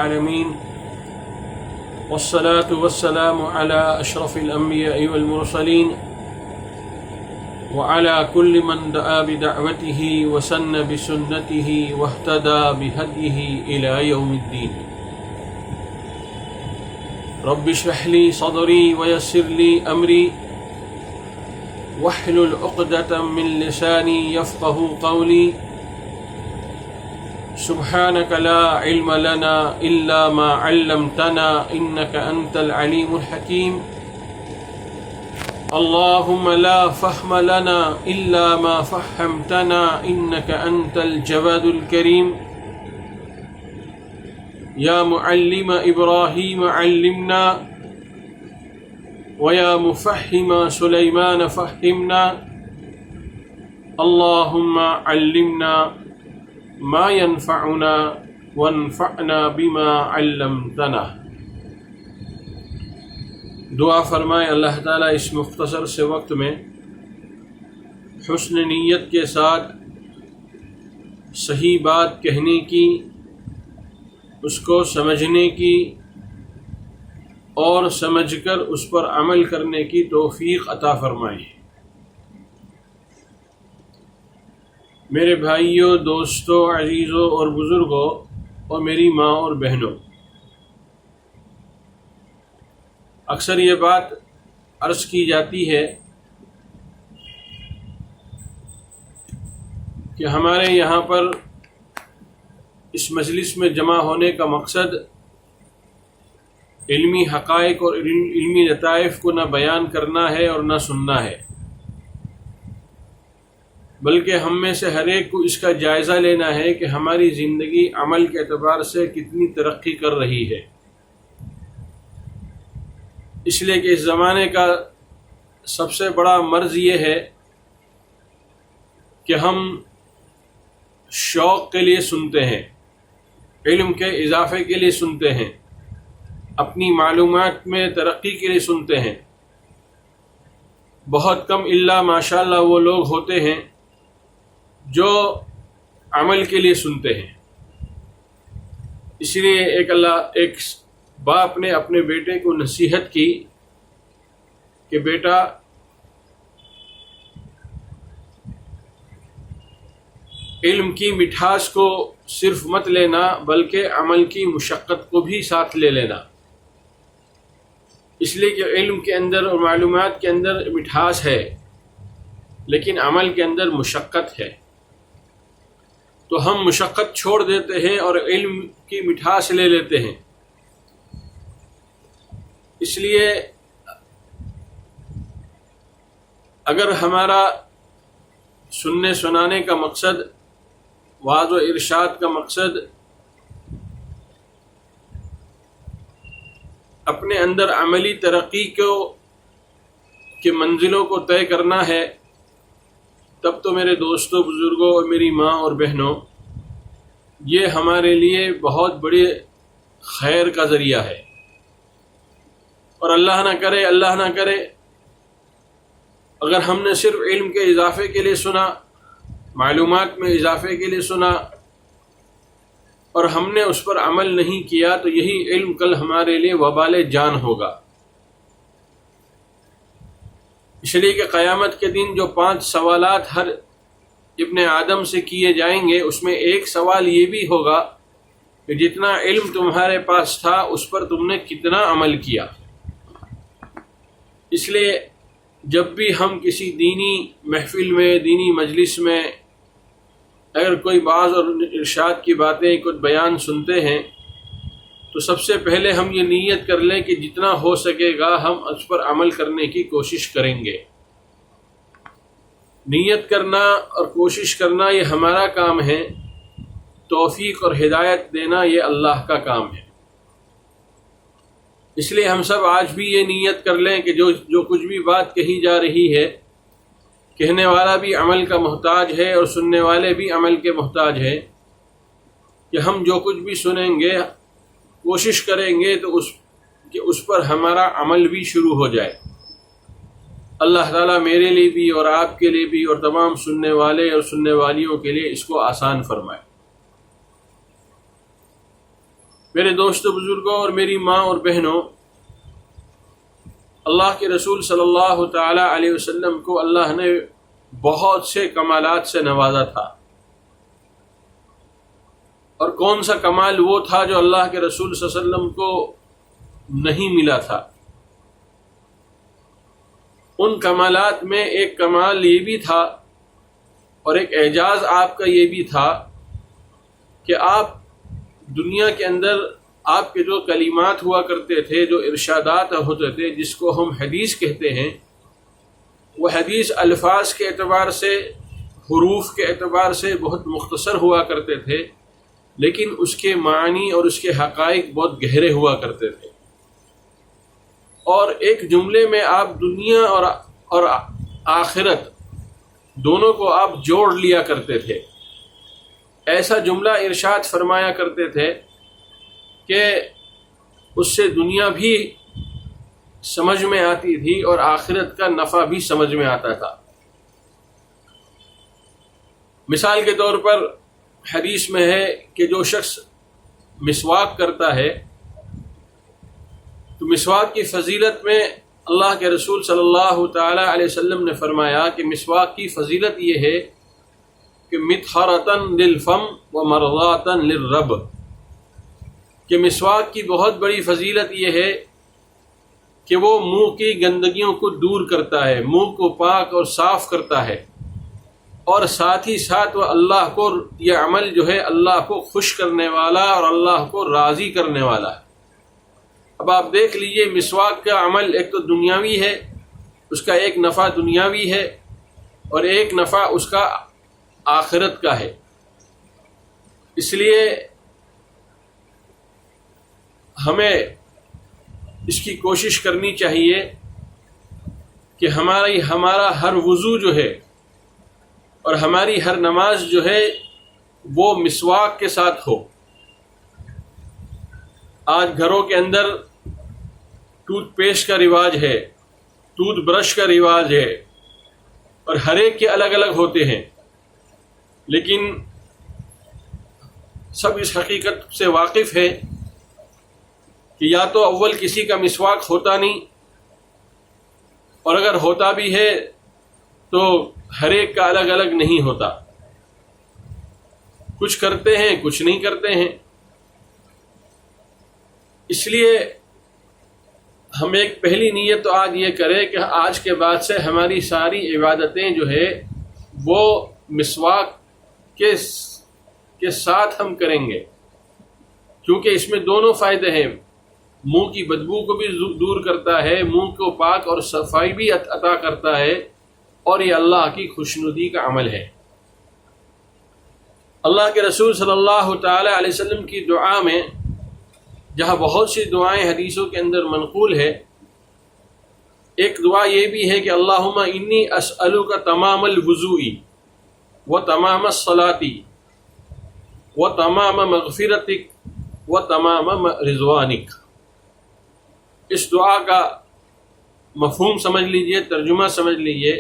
العالمين والصلاة والسلام على أشرف الأنبياء والمرسلين وعلى كل من دعا بدعوته وسن بسنته واهتدى بهديه إلى يوم الدين. رب اشرح لي صدري ويسر لي أمري واحلل عقدة من لساني يفقه قولي. سبحانك لا علم لنا إلا ما علمتنا إنك أنت العليم الحكيم. اللهم لا فهم لنا إلا ما فهمتنا إنك أنت الجواد الكريم. يا معلم إبراهيم علمنا ويا مفهم سليمان فهمنا. اللهم علمنا ما ينفعنا وانفعنا بما علمتنا. دعا فرمائے اللہ تعالیٰ اس مختصر سے وقت میں حسن نیت کے ساتھ صحیح بات کہنے کی، اس کو سمجھنے کی اور سمجھ کر اس پر عمل کرنے کی توفیق عطا فرمائے. میرے بھائیوں، دوستوں، عزیزوں اور بزرگوں اور میری ماں اور بہنوں، اکثر یہ بات عرض کی جاتی ہے کہ ہمارے یہاں پر اس مجلس میں جمع ہونے کا مقصد علمی حقائق اور علمی لطائف کو نہ بیان کرنا ہے اور نہ سننا ہے، بلکہ ہم میں سے ہر ایک کو اس کا جائزہ لینا ہے کہ ہماری زندگی عمل کے اعتبار سے کتنی ترقی کر رہی ہے. اس لیے کہ اس زمانے کا سب سے بڑا مرض یہ ہے کہ ہم شوق کے لیے سنتے ہیں، علم کے اضافے کے لیے سنتے ہیں، اپنی معلومات میں ترقی کے لیے سنتے ہیں. بہت کم الا ماشاءاللہ وہ لوگ ہوتے ہیں جو عمل کے لیے سنتے ہیں. اس لیے ایک باپ نے اپنے بیٹے کو نصیحت کی کہ بیٹا، علم کی مٹھاس کو صرف مت لینا بلکہ عمل کی مشقت کو بھی ساتھ لے لینا. اس لیے کہ علم کے اندر اور معلومات کے اندر مٹھاس ہے لیکن عمل کے اندر مشقت ہے. تو ہم مشقت چھوڑ دیتے ہیں اور علم کی مٹھاس لے لیتے ہیں. اس لیے اگر ہمارا سننے سنانے کا مقصد، واعظ و ارشاد کا مقصد اپنے اندر عملی ترقی کے منزلوں کو طے کرنا ہے، تب تو میرے دوستوں، بزرگوں اور میری ماں اور بہنوں، یہ ہمارے لیے بہت بڑے خیر کا ذریعہ ہے. اور اللہ نہ کرے اگر ہم نے صرف علم کے اضافے کے لیے سنا، معلومات میں اضافے کے لیے سنا اور ہم نے اس پر عمل نہیں کیا تو یہی علم کل ہمارے لیے وبال جان ہوگا. اس لیے کہ قیامت کے دن جو 5 سوالات ہر ابن آدم سے کیے جائیں گے، اس میں ایک سوال یہ بھی ہوگا کہ جتنا علم تمہارے پاس تھا اس پر تم نے کتنا عمل کیا. اس لیے جب بھی ہم کسی دینی محفل میں، دینی مجلس میں اگر کوئی بعض اور ارشاد کی باتیں، کچھ بیان سنتے ہیں تو سب سے پہلے ہم یہ نیت کر لیں کہ جتنا ہو سکے گا ہم اس پر عمل کرنے کی کوشش کریں گے. نیت کرنا اور کوشش کرنا یہ ہمارا کام ہے، توفیق اور ہدایت دینا یہ اللہ کا کام ہے. اس لیے ہم سب آج بھی یہ نیت کر لیں کہ جو کچھ بھی بات کہی جا رہی ہے، کہنے والا بھی عمل کا محتاج ہے اور سننے والے بھی عمل کے محتاج ہے، کہ ہم جو کچھ بھی سنیں گے کوشش کریں گے تو اس پر ہمارا عمل بھی شروع ہو جائے. اللہ تعالیٰ میرے لیے بھی اور آپ کے لیے بھی اور تمام سننے والے اور سننے والیوں کے لیے اس کو آسان فرمائے. میرے دوستو بزرگوں اور میری ماں اور بہنوں، اللہ کے رسول صلی اللہ تعالی علیہ وسلم کو اللہ نے بہت سے کمالات سے نوازا تھا، اور کون سا کمال وہ تھا جو اللہ کے رسول صلی اللہ علیہ وسلم کو نہیں ملا تھا؟ ان کمالات میں ایک کمال یہ بھی تھا اور ایک اعجاز آپ کا یہ بھی تھا کہ آپ دنیا کے اندر آپ کے جو کلمات ہوا کرتے تھے، جو ارشادات ہوتے تھے، جس کو ہم حدیث کہتے ہیں، وہ حدیث الفاظ کے اعتبار سے، حروف کے اعتبار سے بہت مختصر ہوا کرتے تھے، لیکن اس کے معنی اور اس کے حقائق بہت گہرے ہوا کرتے تھے، اور ایک جملے میں آپ دنیا اور آخرت دونوں کو آپ جوڑ لیا کرتے تھے۔ ایسا جملہ ارشاد فرمایا کرتے تھے کہ اس سے دنیا بھی سمجھ میں آتی تھی اور آخرت کا نفع بھی سمجھ میں آتا تھا۔ مثال کے طور پر حدیث میں ہے کہ جو شخص مسواک کرتا ہے تو مسواک کی فضیلت میں اللہ کے رسول صلی اللہ تعالی علیہ وسلم نے فرمایا کہ مسواک کی فضیلت یہ ہے کہ مطہرۃ للفم و مرضاۃ للرب، کہ مسواک کی بہت بڑی فضیلت یہ ہے کہ وہ منہ کی گندگیوں کو دور کرتا ہے، منہ کو پاک اور صاف کرتا ہے، اور ساتھ ہی ساتھ وہ اللہ کو، یہ عمل جو ہے اللہ کو خوش کرنے والا اور اللہ کو راضی کرنے والا ہے۔ اب آپ دیکھ لیجئے، مسواک کا عمل ایک تو دنیاوی ہے، اس کا ایک نفع دنیاوی ہے اور ایک نفع اس کا آخرت کا ہے۔ اس لیے ہمیں اس کی کوشش کرنی چاہیے کہ ہمارا ہر وضو جو ہے اور ہماری ہر نماز جو ہے وہ مسواک کے ساتھ ہو۔ آج گھروں کے اندر ٹوتھ پیسٹ کا رواج ہے، ٹوتھ برش کا رواج ہے، اور ہر ایک کے الگ الگ ہوتے ہیں، لیکن سب اس حقیقت سے واقف ہے کہ یا تو اول کسی کا مسواک ہوتا نہیں، اور اگر ہوتا بھی ہے تو ہر ایک کا الگ الگ نہیں ہوتا، کچھ کرتے ہیں کچھ نہیں کرتے ہیں۔ اس لیے ہم ایک پہلی نیت تو آج یہ کریں کہ آج کے بعد سے ہماری ساری عبادتیں جو ہے وہ مسواک کے ساتھ ہم کریں گے، کیونکہ اس میں دونوں فائدے ہیں، منہ کی بدبو کو بھی دور کرتا ہے، منہ کو پاک اور صفائی بھی عطا کرتا ہے، اور یہ اللہ کی خوشنودی کا عمل ہے۔ اللہ کے رسول صلی اللہ تعالی علیہ وسلم کی دعا میں، جہاں بہت سی دعائیں حدیثوں کے اندر منقول ہے، ایک دعا یہ بھی ہے کہ اللہم انی اسألک تمام الوضوء و تمام الصلاۃ و تمام مغفرتک و تمام رضوانک۔ اس دعا کا مفہوم سمجھ لیجئے، ترجمہ سمجھ لیجئے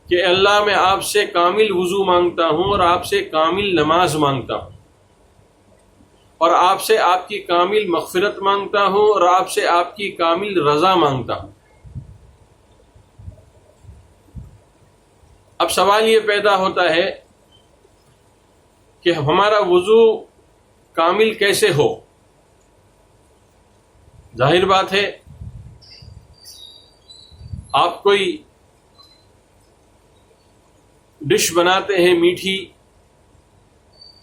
کہ اللہ میں آپ سے کامل وضو مانگتا ہوں اور آپ سے کامل نماز مانگتا ہوں، اور آپ سے آپ کی کامل مغفرت مانگتا ہوں، اور آپ سے آپ کی کامل رضا مانگتا ہوں۔ اب سوال یہ پیدا ہوتا ہے کہ ہمارا وضو کامل کیسے ہو؟ ظاہر بات ہے، آپ کوئی ڈش بناتے ہیں میٹھی،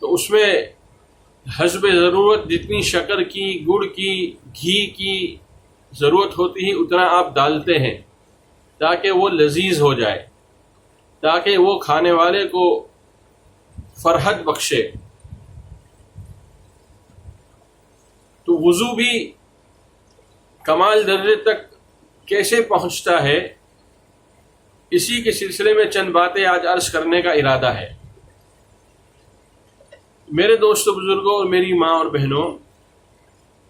تو اس میں حسب ضرورت جتنی شکر کی، گڑ کی، گھی کی ضرورت ہوتی ہے اتنا آپ ڈالتے ہیں تاکہ وہ لذیذ ہو جائے، تاکہ وہ کھانے والے کو فرحت بخشے۔ تو وضو بھی کمال درجے تک کیسے پہنچتا ہے، اسی کے سلسلے میں چند باتیں آج عرض کرنے کا ارادہ ہے۔ میرے دوستو بزرگوں اور میری ماں اور بہنوں،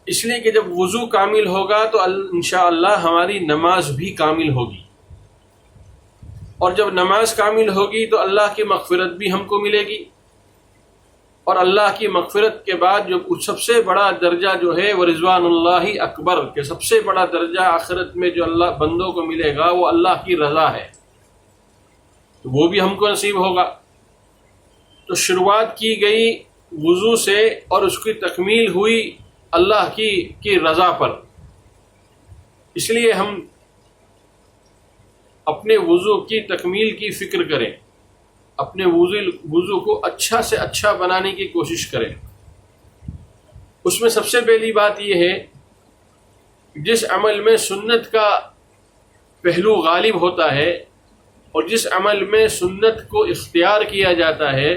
اس لیے کہ جب وضو کامل ہوگا تو انشاءاللہ ہماری نماز بھی کامل ہوگی، اور جب نماز کامل ہوگی تو اللہ کی مغفرت بھی ہم کو ملے گی، اور اللہ کی مغفرت کے بعد جو سب سے بڑا درجہ جو ہے وہ رضوان اللہ اکبر، کہ سب سے بڑا درجہ آخرت میں جو اللہ بندوں کو ملے گا وہ اللہ کی رضا ہے، تو وہ بھی ہم کو نصیب ہوگا۔ تو شروعات کی گئی وضو سے اور اس کی تکمیل ہوئی اللہ کی رضا پر، اس لیے ہم اپنے وضو کی تکمیل کی فکر کریں، اپنے وضو کو اچھا سے اچھا بنانے کی کوشش کریں۔ اس میں سب سے پہلی بات یہ ہے جس عمل میں سنت کا پہلو غالب ہوتا ہے اور جس عمل میں سنت کو اختیار کیا جاتا ہے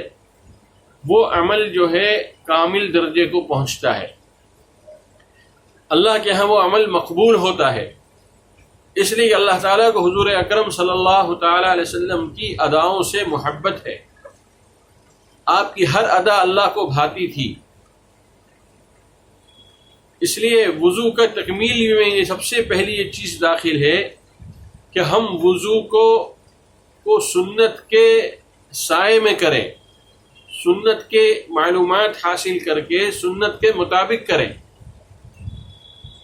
وہ عمل جو ہے کامل درجے کو پہنچتا ہے، اللہ کے ہاں وہ عمل مقبول ہوتا ہے۔ اس لیے اللہ تعالیٰ کو حضور اکرم صلی اللہ تعالیٰ علیہ وسلم کی اداؤں سے محبت ہے، آپ کی ہر ادا اللہ کو بھاتی تھی، اس لیے وضو کا تکمیل میں یہ سب سے پہلی یہ چیز داخل ہے کہ ہم وضو کو سنت کے سائے میں کریں، سنت کے معلومات حاصل کر کے سنت کے مطابق کریں،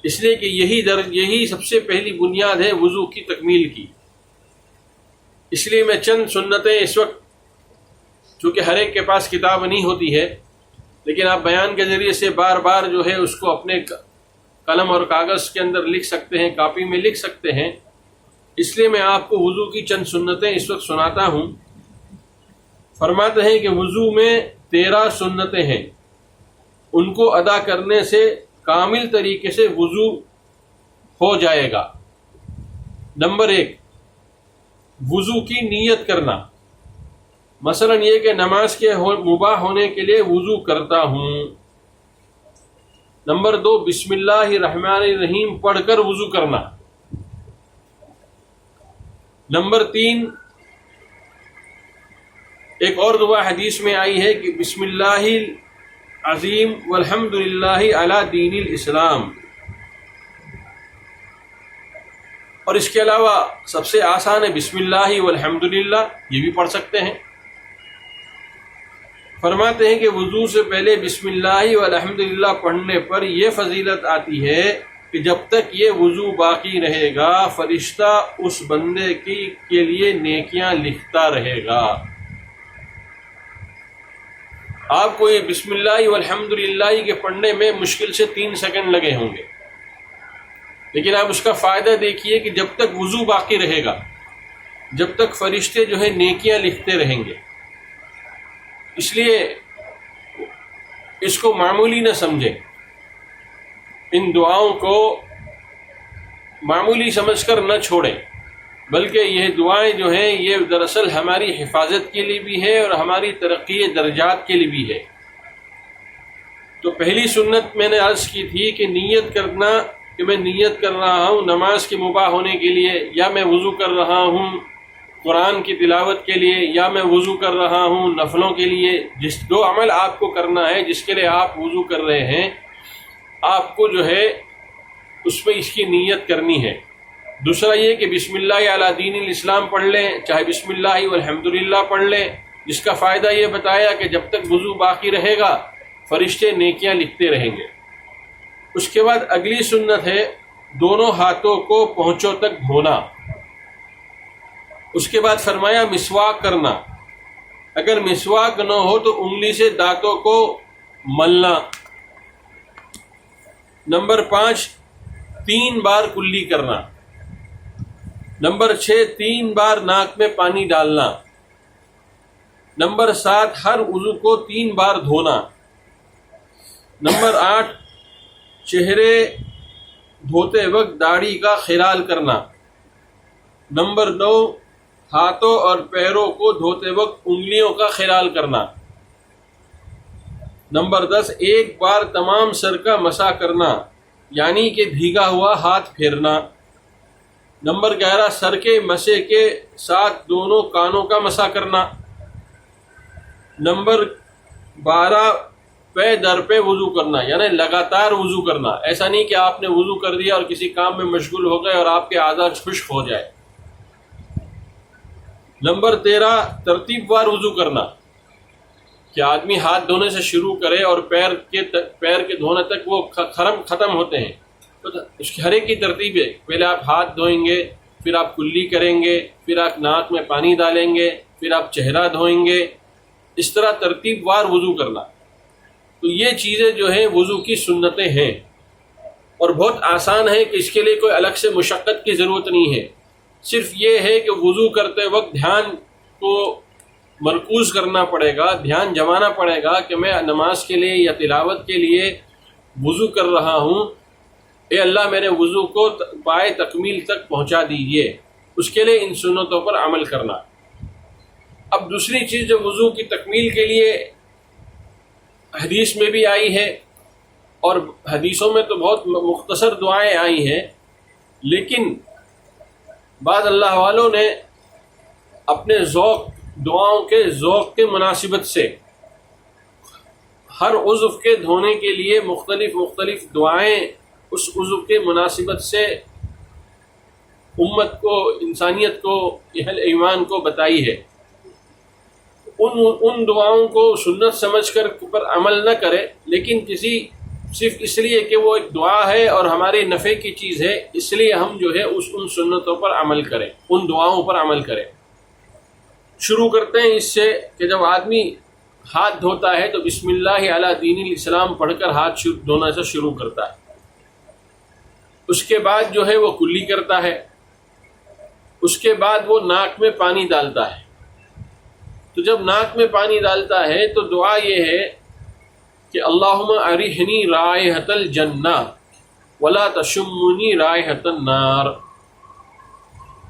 اس لیے کہ یہی سب سے پہلی بنیاد ہے وضو کی تکمیل کی۔ اس لیے میں چند سنتیں اس وقت، چونکہ ہر ایک کے پاس کتاب نہیں ہوتی ہے، لیکن آپ بیان کے ذریعے سے بار بار جو ہے اس کو اپنے قلم اور کاغذ کے اندر لکھ سکتے ہیں، کاپی میں لکھ سکتے ہیں، اس لیے میں آپ کو وضو کی چند سنتیں اس وقت سناتا ہوں۔ فرماتے ہیں کہ وضو میں 13 سنتیں ہیں، ان کو ادا کرنے سے کامل طریقے سے وضو ہو جائے گا۔ نمبر 1، وضو کی نیت کرنا، مثلا یہ کہ نماز کے مباح ہونے کے لیے وضو کرتا ہوں۔ نمبر 2، بسم اللہ الرحمن الرحیم پڑھ کر وضو کرنا۔ نمبر 3، ایک اور دعا حدیث میں آئی ہے کہ بسم اللہ عظیم والحمد للہ علی دین الاسلام، اور اس کے علاوہ سب سے آسان ہے بسم اللہ والحمد للہ، یہ بھی پڑھ سکتے ہیں۔ فرماتے ہیں کہ وضو سے پہلے بسم اللہ والحمد للہ پڑھنے پر یہ فضیلت آتی ہے کہ جب تک یہ وضو باقی رہے گا فرشتہ اس بندے کے لیے نیکیاں لکھتا رہے گا۔ آپ کو یہ بسم اللہ والحمد للہ کے پڑھنے میں مشکل سے 3 سیکنڈ لگے ہوں گے، لیکن آپ اس کا فائدہ دیکھیے کہ جب تک وضو باقی رہے گا، جب تک فرشتے جو ہے نیکیاں لکھتے رہیں گے، اس لیے اس کو معمولی نہ سمجھیں، ان دعاؤں کو معمولی سمجھ کر نہ چھوڑیں، بلکہ یہ دعائیں جو ہیں یہ دراصل ہماری حفاظت کے لیے بھی ہے اور ہماری ترقی درجات کے لیے بھی ہے۔ تو پہلی سنت میں نے عرض کی تھی کہ نیت کرنا، کہ میں نیت کر رہا ہوں نماز کے مباح ہونے کے لیے، یا میں وضو کر رہا ہوں قرآن کی تلاوت کے لیے، یا میں وضو کر رہا ہوں نفلوں کے لیے۔ جو عمل آپ کو کرنا ہے، جس کے لیے آپ وضو کر رہے ہیں، آپ کو جو ہے اس میں اس کی نیت کرنی ہے۔ دوسرا یہ کہ بسم اللہ علی دین الاسلام پڑھ لیں، چاہے بسم اللہ والحمدللہ پڑھ لیں، جس کا فائدہ یہ بتایا کہ جب تک وضو باقی رہے گا فرشتے نیکیاں لکھتے رہیں گے۔ اس کے بعد اگلی سنت ہے دونوں ہاتھوں کو پہنچوں تک دھونا۔ اس کے بعد فرمایا مسواک کرنا، اگر مسواک نہ ہو تو انگلی سے دانتوں کو ملنا۔ نمبر 5، 3 بار کلی کرنا۔ نمبر 6، 3 بار ناک میں پانی ڈالنا۔ نمبر 7، ہر عضو کو 3 بار دھونا۔ نمبر 8، چہرے دھوتے وقت داڑھی کا خلال کرنا۔ نمبر 9، ہاتھوں اور پیروں کو دھوتے وقت انگلیوں کا خلال کرنا۔ نمبر 10، ایک بار تمام سر کا مسح کرنا، یعنی کہ بھیگا ہوا ہاتھ پھیرنا۔ نمبر 11، سر کے مسح کے ساتھ دونوں کانوں کا مسح کرنا۔ نمبر 12، پے در پہ وضو کرنا، یعنی لگاتار وضو کرنا، ایسا نہیں کہ آپ نے وضو کر دیا اور کسی کام میں مشغول ہو گئے اور آپ کے اعضاء خشک ہو جائے۔ نمبر 13، ترتیب وار وضو کرنا، کہ آدمی ہاتھ دھونے سے شروع کرے اور پیر کے دھونے تک وہ ختم ہوتے ہیں، تو اس کی ہر ایک کی ترتیب ہے. پہلے آپ ہاتھ دھوئیں گے، پھر آپ کلی کریں گے، پھر آپ ناک میں پانی ڈالیں گے، پھر آپ چہرہ دھوئیں گے. اس طرح ترتیب وار وضو کرنا. تو یہ چیزیں جو ہیں وضو کی سنتیں ہیں، اور بہت آسان ہے کہ اس کے لیے کوئی الگ سے مشقت کی ضرورت نہیں ہے. صرف یہ ہے کہ وضو کرتے وقت دھیان کو مرکوز کرنا پڑے گا، دھیان جمانا پڑے گا کہ میں نماز کے لیے یا تلاوت کے لیے وضو کر رہا ہوں. اے اللہ میرے وضو کو پائے تکمیل تک پہنچا دیجیے. اس کے لیے ان سنتوں پر عمل کرنا. اب دوسری چیز جو وضو کی تکمیل کے لیے حدیث میں بھی آئی ہے، اور حدیثوں میں تو بہت مختصر دعائیں آئی ہیں، لیکن بعض اللہ والوں نے اپنے دعاؤں کے ذوق کے مناسبت سے ہر عضو کے دھونے کے لیے مختلف دعائیں اس عضو کے مناسبت سے امت کو، انسانیت کو، اہل ایمان کو بتائی ہے. ان دعاؤں کو سنت سمجھ کر پر عمل نہ کرے، لیکن صرف اس لیے کہ وہ ایک دعا ہے اور ہمارے نفع کی چیز ہے، اس لیے ہم جو ہے ان سنتوں پر عمل کریں، ان دعاؤں پر عمل کریں. شروع کرتے ہیں اس سے کہ جب آدمی ہاتھ دھوتا ہے تو بسم اللہ علی دین الاسلام پڑھ کر ہاتھ دھونا سے شروع کرتا ہے. اس کے بعد جو ہے وہ کلی کرتا ہے. اس کے بعد وہ ناک میں پانی ڈالتا ہے. تو جب ناک میں پانی ڈالتا ہے تو دعا یہ ہے کہ اللہم ارحنی رائحۃ الجنہ ولا تشمنی رائحۃ النار،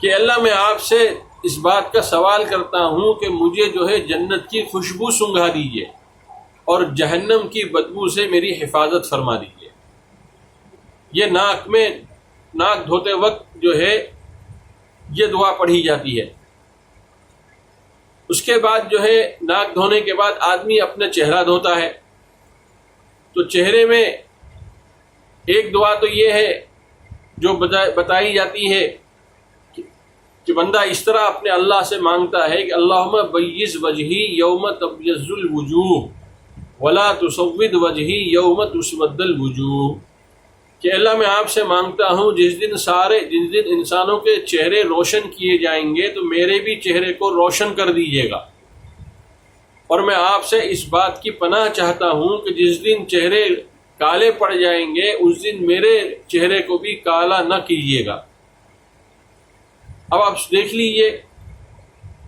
کہ اللہ میں آپ سے اس بات کا سوال کرتا ہوں کہ مجھے جو ہے جنت کی خوشبو سنگھا دیجیے اور جہنم کی بدبو سے میری حفاظت فرما دیجیے. یہ ناک دھوتے وقت جو ہے یہ دعا پڑھی جاتی ہے. اس کے بعد جو ہے ناک دھونے کے بعد آدمی اپنا چہرہ دھوتا ہے. تو چہرے میں ایک دعا تو یہ ہے جو بتائی جاتی ہے کہ بندہ اس طرح اپنے اللہ سے مانگتا ہے کہ اللہم بیض وجہی یوم تبیض الوجوہ ولا تسود وجہی یوم تسود الوجوہ، کہ اللہ میں آپ سے مانگتا ہوں جس دن انسانوں کے چہرے روشن کیے جائیں گے تو میرے بھی چہرے کو روشن کر دیجیے گا. اور میں آپ سے اس بات کی پناہ چاہتا ہوں کہ جس دن چہرے کالے پڑ جائیں گے اس دن میرے چہرے کو بھی کالا نہ کیجیے گا. اب آپ دیکھ لیجئے،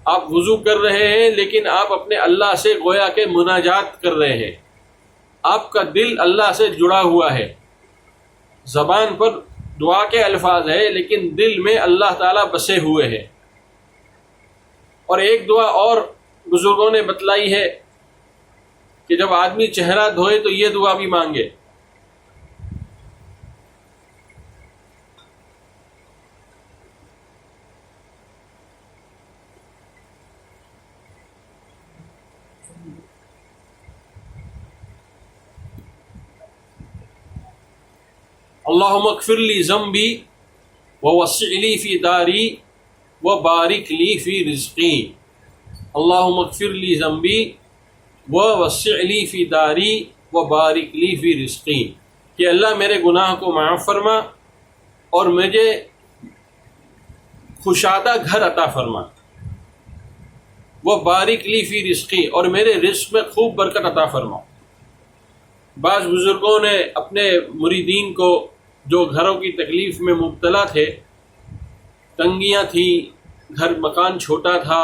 آپ وضو کر رہے ہیں لیکن آپ اپنے اللہ سے گویا کہ مناجات کر رہے ہیں. آپ کا دل اللہ سے جڑا ہوا ہے. زبان پر دعا کے الفاظ ہے لیکن دل میں اللہ تعالیٰ بسے ہوئے ہیں. اور ایک دعا اور بزرگوں نے بتلائی ہے کہ جب آدمی چہرہ دھوئے تو یہ دعا بھی مانگے. اللہم اغفر لی ذنبی ووسع لی فی داری وبارک لی فی رزقی. اللہم اغفر لی ذنبی ووسع لی فی داری وبارک لی فی رزقی، کہ اللہ میرے گناہ کو معاف فرما اور مجھے خوشادہ گھر عطا فرما. وبارک لی فی رزقی، اور میرے رزق میں خوب برکت عطا فرما. بعض بزرگوں نے اپنے مریدین کو جو گھروں کی تکلیف میں مبتلا تھے، تنگیاں تھیں، مکان چھوٹا تھا،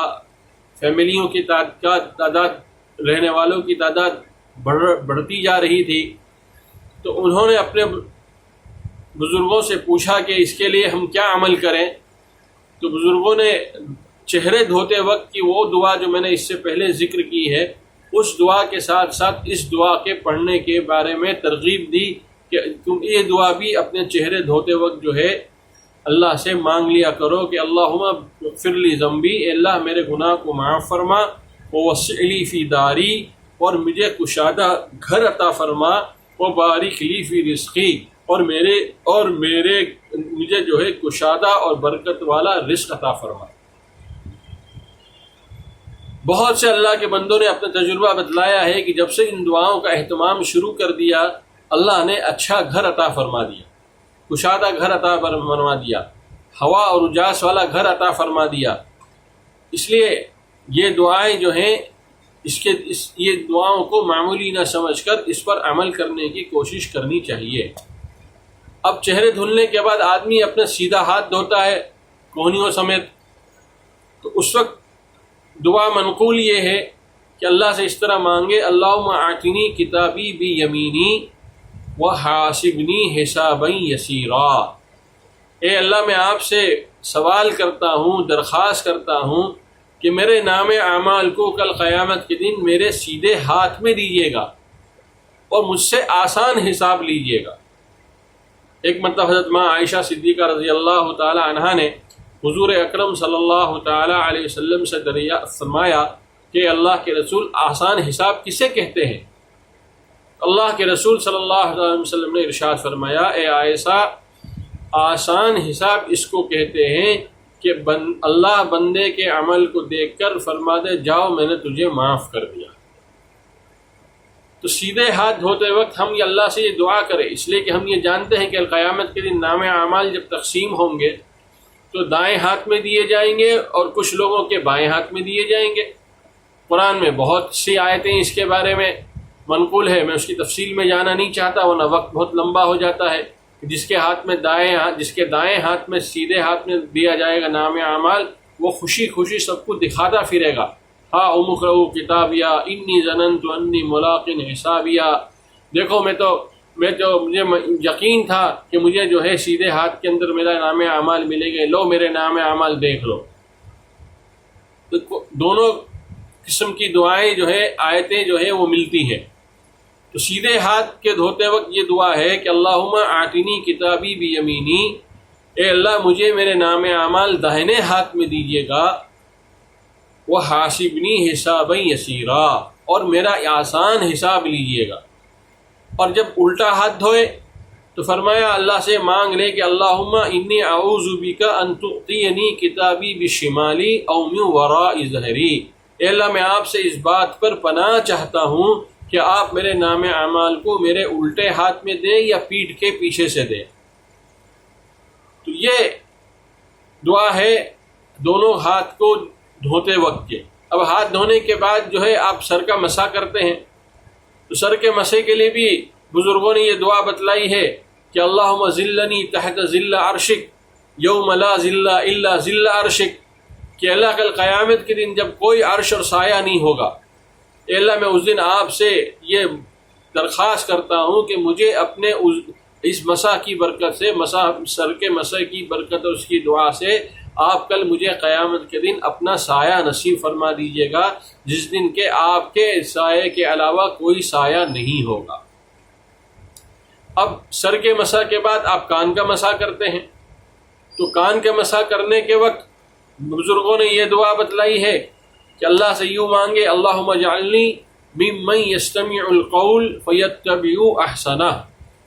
فیملیوں کی تعداد، رہنے والوں کی تعداد بڑھتی جا رہی تھی، تو انہوں نے اپنے بزرگوں سے پوچھا کہ اس کے لیے ہم کیا عمل کریں. تو بزرگوں نے چہرے دھوتے وقت کی وہ دعا جو میں نے اس سے پہلے ذکر کی ہے، اس دعا کے ساتھ ساتھ اس دعا کے پڑھنے کے بارے میں ترغیب دی کہ تم یہ دعا بھی اپنے چہرے دھوتے وقت جو ہے اللہ سے مانگ لیا کرو کہ اللہم اغفر لی ذنبی، اے اللہ میرے گناہ کو معاف فرما، ووسع لی فی داری، اور مجھے کشادہ گھر عطا فرما، وبارک لی فی رزقی، اور مجھے جو ہے کشادہ اور برکت والا رزق عطا فرما. بہت سے اللہ کے بندوں نے اپنا تجربہ بتلایا ہے کہ جب سے ان دعاؤں کا اہتمام شروع کر دیا، اللہ نے اچھا گھر عطا فرما دیا، کشادہ گھر عطا فرما دیا، ہوا اور اجاس والا گھر عطا فرما دیا۔ اس لیے یہ دعائیں جو ہیں یہ دعاؤں کو معمولی نہ سمجھ کر اس پر عمل کرنے کی کوشش کرنی چاہیے۔ اب چہرے دھلنے کے بعد آدمی اپنا سیدھا ہاتھ دھوتا ہے کونیوں سمیت، تو اس وقت دعا منقول یہ ہے کہ اللہ سے اس طرح مانگے، اللہم آتنی کتابی بیمینی وحاسبنی حسابا یسیرا۔ اے اللہ، میں آپ سے سوال کرتا ہوں، درخواست کرتا ہوں کہ میرے نام اعمال کو کل قیامت کے دن میرے سیدھے ہاتھ میں دیجیے گا اور مجھ سے آسان حساب لیجیے گا۔ ایک مرتبہ حضرت ماں عائشہ صدیقہ رضی اللہ تعالی عنہا نے حضور اکرم صلی اللہ تعالی علیہ وسلم سے دریافت فرمایا کہ اللہ کے رسول، آسان حساب کسے کہتے ہیں؟ اللہ کے رسول صلی اللہ علیہ وسلم نے ارشاد فرمایا، اے عائشہ، آسان حساب اس کو کہتے ہیں کہ اللہ بندے کے عمل کو دیکھ کر فرما دے، جاؤ میں نے تجھے معاف کر دیا۔ تو سیدھے ہاتھ دھوتے وقت ہم یہ اللہ سے یہ دعا کریں، اس لیے کہ ہم یہ جانتے ہیں کہ قیامت کے دن نام اعمال جب تقسیم ہوں گے تو دائیں ہاتھ میں دیے جائیں گے اور کچھ لوگوں کے بائیں ہاتھ میں دیے جائیں گے۔ قرآن میں بہت سی آیتیں اس کے بارے میں منقول ہے، میں اس کی تفصیل میں جانا نہیں چاہتا ورنہ وقت بہت لمبا ہو جاتا ہے۔ جس کے دائیں ہاتھ میں سیدھے ہاتھ میں دیا جائے گا نام اعمال، وہ خوشی خوشی سب کو دکھاتا پھرے گا، ہاں اقرؤ کتابیا انی ظننت انی ملاق حسابیا، دیکھو مجھے یقین تھا کہ مجھے جو ہے سیدھے ہاتھ کے اندر میرا نام اعمال ملے گے، لو میرے نام اعمال دیکھ لو۔ تو دونوں قسم کی دعائیں جو ہے، آیتیں جو ہے وہ ملتی ہیں۔ تو سیدھے ہاتھ کے دھوتے وقت یہ دعا ہے کہ اللہم آتنی کتابی بیمینی، اے اللہ مجھے میرے نام اعمال داہنے ہاتھ میں دیجیے گا، وحاسبنی حسابا یسیرا، اور میرا آسان حساب لیجیے گا۔ اور جب الٹا ہاتھ دھوئے تو فرمایا اللہ سے مانگ لے کہ اللہم انی اعوذ بک ان تعطینی کتابی بشمالی او من وراء ظہری، اے اللہ میں آپ سے اس بات پر پناہ چاہتا ہوں کہ آپ میرے نام اعمال کو میرے الٹے ہاتھ میں دیں یا پیٹھ کے پیچھے سے دیں۔ تو یہ دعا ہے دونوں ہاتھ کو دھوتے وقت کے۔ اب ہاتھ دھونے کے بعد جو ہے آپ سر کا مسح کرتے ہیں، تو سر کے مسح کے لیے بھی بزرگوں نے یہ دعا بتلائی ہے کہ اللہم ظلنی تحت ظل عرشک یوم لا ظل الا ظل عرشک، کہ اللہ کل قیامت کے دن جب کوئی عرش اور سایہ نہیں ہوگا، اے اللہ میں اس دن آپ سے یہ درخواست کرتا ہوں کہ مجھے اپنے اس مسح کی برکت سے، سر کے مسح کی برکت اور اس کی دعا سے آپ کل مجھے قیامت کے دن اپنا سایہ نصیب فرما دیجیے گا، جس دن کہ آپ کے سائے کے علاوہ کوئی سایہ نہیں ہوگا۔ اب سر کے مسح کے بعد آپ کان کا مسح کرتے ہیں، تو کان کے مسح کرنے کے وقت بزرگوں نے یہ دعا بتلائی ہے کہ اللہ سے یوں مانگے، اللہم اجعلنی ممن یستمع القول فیتبع احسنہ،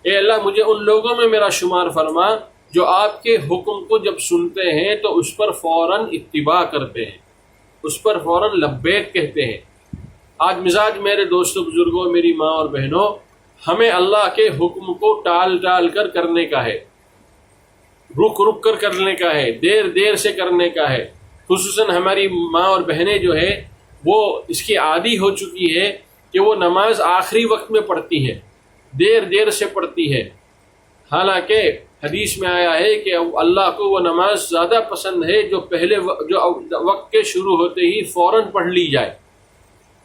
اے اللہ مجھے ان لوگوں میں میرا شمار فرما جو آپ کے حکم کو جب سنتے ہیں تو اس پر فوراً اتباع کرتے ہیں، اس پر فوراً لبیک کہتے ہیں۔ آج مزاج میرے دوستوں بزرگوں، میری ماں اور بہنوں، ہمیں اللہ کے حکم کو ٹال کر کرنے کا ہے، رک کر کرنے کا ہے، دیر سے کرنے کا ہے۔ خصوصاً ہماری ماں اور بہنیں جو ہے وہ اس کی عادی ہو چکی ہے کہ وہ نماز آخری وقت میں پڑھتی ہے، دیر سے پڑھتی ہے، حالانکہ حدیث میں آیا ہے کہ اللہ کو وہ نماز زیادہ پسند ہے جو وقت کے شروع ہوتے ہی فوراً پڑھ لی جائے۔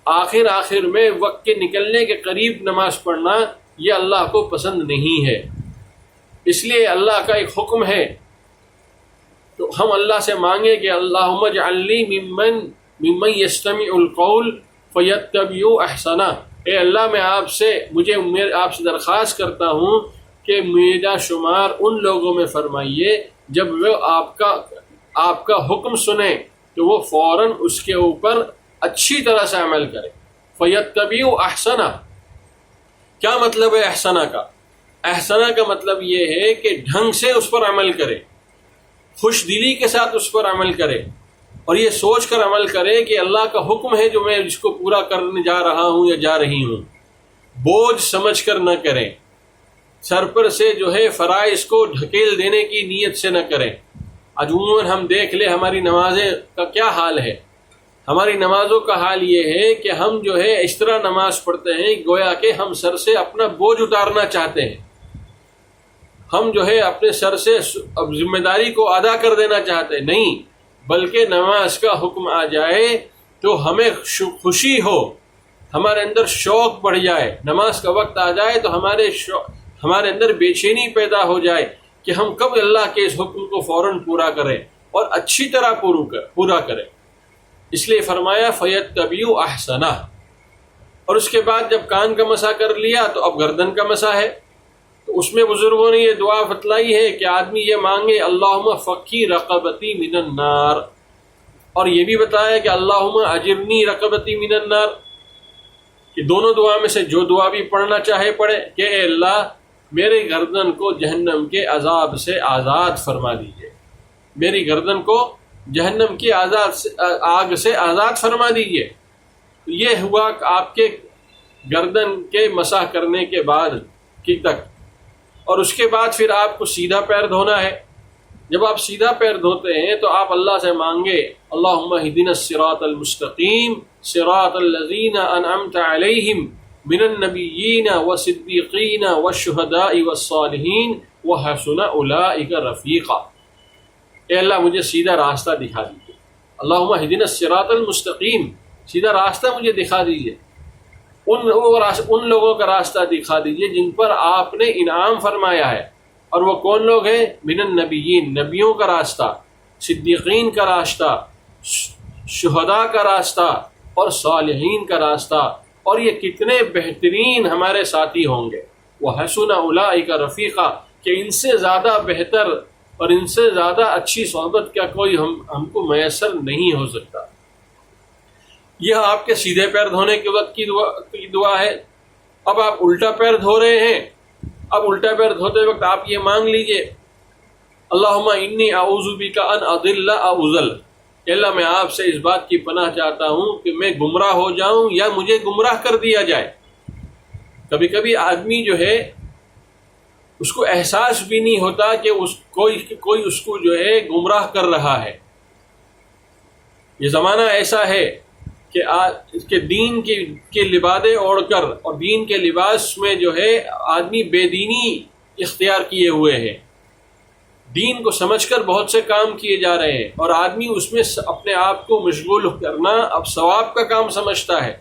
آخر میں وقت کے نکلنے کے قریب نماز پڑھنا یہ اللہ کو پسند نہیں ہے۔ اس لیے اللہ کا ایک حکم ہے تو ہم اللہ سے مانگے کہ اللہم اجعلنی ممن یستمع القول فیتبع احسنہ، اے اللہ میں آپ سے درخواست کرتا ہوں کہ میرا شمار ان لوگوں میں فرمائیے جب وہ آپ کا حکم سنیں تو وہ فوراً اس کے اوپر اچھی طرح سے عمل کرے۔ فیتبع احسنہ، کیا مطلب ہے احسنہ کا؟ احسنہ کا مطلب یہ ہے کہ ڈھنگ سے اس پر عمل کرے، خوش دلی کے ساتھ اس پر عمل کرے، اور یہ سوچ کر عمل کرے کہ اللہ کا حکم ہے جو میں اس کو پورا کرنے جا رہا ہوں یا جا رہی ہوں، بوجھ سمجھ کر نہ کریں، سر پر سے جو ہے فرائض کو ڈھکیل دینے کی نیت سے نہ کریں۔ عموماً ہم دیکھ لیں ہماری نمازیں کا کیا حال ہے، ہماری نمازوں کا حال یہ ہے کہ ہم جو ہے اس طرح نماز پڑھتے ہیں گویا کہ ہم سر سے اپنا بوجھ اتارنا چاہتے ہیں، ہم جو ہے اپنے سر سے ذمہ داری کو ادا کر دینا چاہتے ہیں، نہیں، بلکہ نماز کا حکم آ جائے تو ہمیں خوشی ہو، ہمارے اندر شوق بڑھ جائے، نماز کا وقت آ جائے تو ہمارے اندر بے چینی پیدا ہو جائے کہ ہم کب اللہ کے اس حکم کو فوراً پورا کریں اور اچھی طرح پورا کریں۔ اس لیے فرمایا فَيَتَّبِعُ أَحْسَنَهُ، اور اس کے بعد جب کان کا مسح کر لیا تو اب گردن کا مسح ہے، تو اس میں بزرگوں نے یہ دعا بتلائی ہے کہ آدمی یہ مانگے اللہم فکی رقبتی من النار، اور یہ بھی بتایا کہ اللہم اجرنی رقبتی من النار، کہ دونوں دعا میں سے جو دعا بھی پڑھنا چاہے پڑھے کہ اے اللہ میرے گردن کو جہنم کے عذاب سے آزاد فرما دیجئے، میری گردن کو جہنم کی آگ سے آزاد فرما دیجئے۔ یہ ہوا آپ کے گردن کے مسح کرنے کے بعد کی تک، اور اس کے بعد پھر آپ کو سیدھا پیر دھونا ہے۔ جب آپ سیدھا پیر دھوتے ہیں تو آپ اللہ سے مانگے اللہم اہدنا الصراط المستقیم صراط الذین انعمت علیہم من النبیین والصدیقین والشہداء والصالحین وحسن اولئک رفیقا۔ اے اللہ مجھے سیدھا راستہ دکھا دیجیے، اللہم اہدنا الصراط المستقیم، سیدھا راستہ مجھے دکھا دیجیے، ان لوگوں کا راستہ دکھا دیجیے جن پر آپ نے انعام فرمایا ہے، اور وہ کون لوگ ہیں؟ من النبیین، نبیوں کا راستہ، صدیقین کا راستہ، شہداء کا راستہ اور صالحین کا راستہ، اور یہ کتنے بہترین ہمارے ساتھی ہوں گے، وحسن اولئک رفیقا، کہ ان سے زیادہ بہتر اور ان سے زیادہ اچھی صحبت کا کوئی ہم کو میسر نہیں ہو سکتا۔ یہ آپ کے سیدھے پیر دھونے کے وقت کی دعا ہے۔ اب آپ الٹا پیر دھو رہے ہیں، اب الٹا پیر دھوتے وقت آپ یہ مانگ لیجئے اللہم انی اعوذ بک ان اضل او اضل، اللہ میں آپ سے اس بات کی پناہ چاہتا ہوں کہ میں گمراہ ہو جاؤں یا مجھے گمراہ کر دیا جائے۔ کبھی کبھی آدمی جو ہے اس کو احساس بھی نہیں ہوتا کہ کوئی اس کو جو ہے گمراہ کر رہا ہے۔ یہ زمانہ ایسا ہے کہ دین کے لبادے اوڑھ کر اور دین کے لباس میں جو ہے آدمی بے دینی اختیار کیے ہوئے ہے، دین کو سمجھ کر بہت سے کام کیے جا رہے ہیں، اور آدمی اس میں اپنے آپ کو مشغول کرنا اب ثواب کا کام سمجھتا ہے۔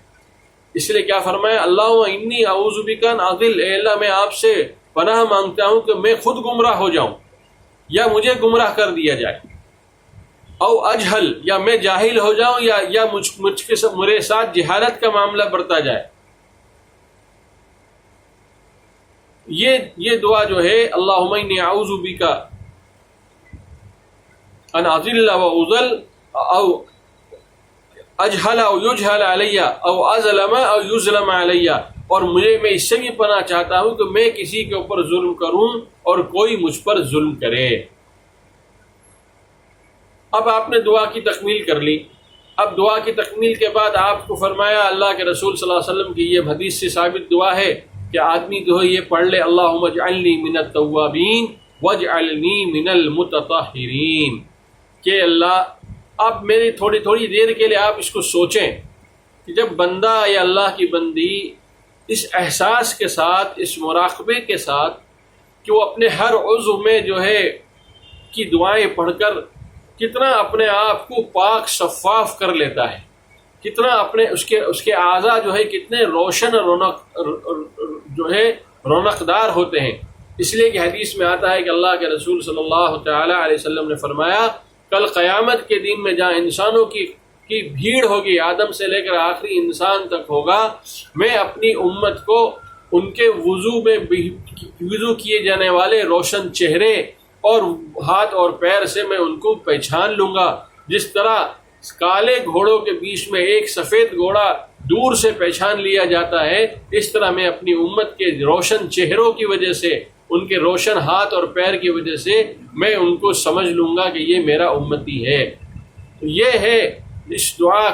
اس لیے کیا فرمایا اللہم انی اعوذ بک ان اضل، اے اللہ میں آپ سے پناہ مانگتا ہوں کہ میں خود گمراہ ہو جاؤں یا مجھے گمراہ کر دیا جائے، او اجہل، یا میں جاہل ہو جاؤں یا میرے ساتھ جہالت کا معاملہ بڑھتا جائے۔ یہ دعا جو ہے اللہم انی اعوذ بک ان اضل و اضل او اجہل او یجہل علی او اظلم او یظلم علی، اور میں اس سے بھی پناہ چاہتا ہوں کہ میں کسی کے اوپر ظلم کروں اور کوئی مجھ پر ظلم کرے۔ اب آپ نے دعا کی تکمیل کر لی۔ اب دعا کی تکمیل کے بعد آپ کو فرمایا اللہ کے رسول صلی اللہ علیہ وسلم کی یہ حدیث سے ثابت دعا ہے کہ آدمی جو ہے یہ پڑھ لے اللہم اجعلنی من التوابین واجعلنی من المتطہرین، کہ اللہ اب میری تھوڑی دیر کے لیے آپ اس کو سوچیں کہ جب بندہ یا اللہ کی بندی اس احساس کے ساتھ، اس مراقبے کے ساتھ کہ وہ اپنے ہر عضو میں جو ہے کی دعائیں پڑھ کر کتنا اپنے آپ کو پاک شفاف کر لیتا ہے، کتنا اپنے اس کے اعضاء جو ہے کتنے روشن رونق دار ہوتے ہیں۔ اس لیے کہ حدیث میں آتا ہے کہ اللہ کے رسول صلی اللہ تعالی علیہ وسلم نے فرمایا کل قیامت کے دن میں جہاں انسانوں کی بھیڑ ہوگی، آدم سے لے کر آخری انسان تک ہوگا، میں اپنی امت کو ان کے وضو کیے جانے والے روشن چہرے اور ہاتھ اور پیر سے میں ان کو پہچان لوں گا، جس طرح کالے گھوڑوں کے بیچ میں ایک سفید گھوڑا دور سے پہچان لیا جاتا ہے، اس طرح میں اپنی امت کے روشن چہروں کی وجہ سے، ان کے روشن ہاتھ اور پیر کی وجہ سے میں ان کو سمجھ لوں گا کہ یہ میرا امتی ہے۔ یہ ہے اس دعا